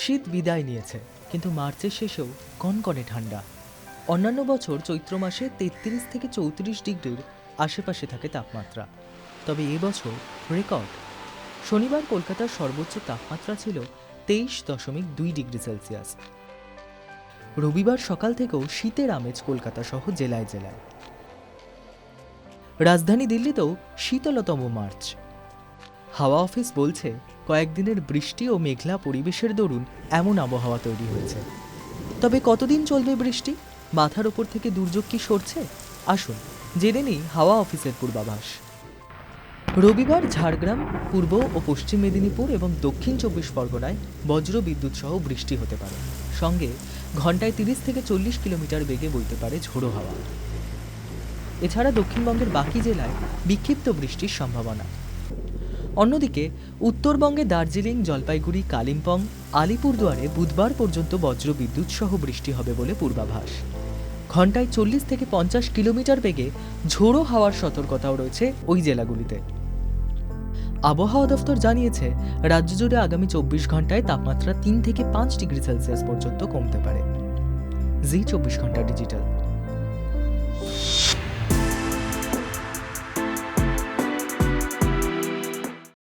শীত বিদায় নিয়েছে, কিন্তু মার্চের শেষেও কনকনে ঠান্ডা। অন্যান্য বছর চৈত্র মাসে 33 থেকে 34 ডিগ্রির আশেপাশে থাকে তাপমাত্রা, তবে এবছর রেকর্ড। শনিবার কলকাতার সর্বোচ্চ তাপমাত্রা ছিল 23.2 ডিগ্রি সেলসিয়াস। রবিবার সকাল থেকেও শীতের আমেজ কলকাতা সহ জেলায় জেলায়। রাজধানী দিল্লিতেও শীতলতম মার্চ। হাওয়া অফিস বলছে, কয়েকদিনের বৃষ্টি ও মেঘলা পরিবেশের দরুন এমন আবহাওয়া তৈরি হয়েছে। তবে কতদিন চলবে বৃষ্টি? মাথার ওপর থেকে দুর্যোগ কি সরছে? আসুন জেনে নিই হাওয়া অফিসের পূর্বাভাস। রবিবার ঝাড়গ্রাম, পূর্ব ও পশ্চিম মেদিনীপুর এবং দক্ষিণ 24 পরগনায় বজ্র বিদ্যুৎ সহ বৃষ্টি হতে পারে। সঙ্গে ঘন্টায় 30 থেকে 40 কিলোমিটার বেগে বইতে পারে ঝোড়ো হাওয়া। এছাড়া দক্ষিণবঙ্গের বাকি জেলায় বিক্ষিপ্ত বৃষ্টির সম্ভাবনা। অন্যদিকে উত্তরবঙ্গে দার্জিলিং, জলপাইগুড়ি, কালিম্পং, আলিপুরদুয়ারে বুধবার পর্যন্ত বজ্র বিদ্যুৎ সহ বৃষ্টি হবে বলে পূর্বাভাস। ঘন্টায় 40 থেকে 50 কিলোমিটার বেগে ঝোড়ো হাওয়ার সতর্কতাও রয়েছে ওই জেলাগুলিতে। আবহাওয়া দফতর জানিয়েছে, রাজ্য জুড়ে আগামী 24 ঘন্টায় তাপমাত্রা 3 থেকে 5 ডিগ্রি সেলসিয়াস পর্যন্ত কমতে পারে। জি 24 ঘন্টা ডিজিটাল।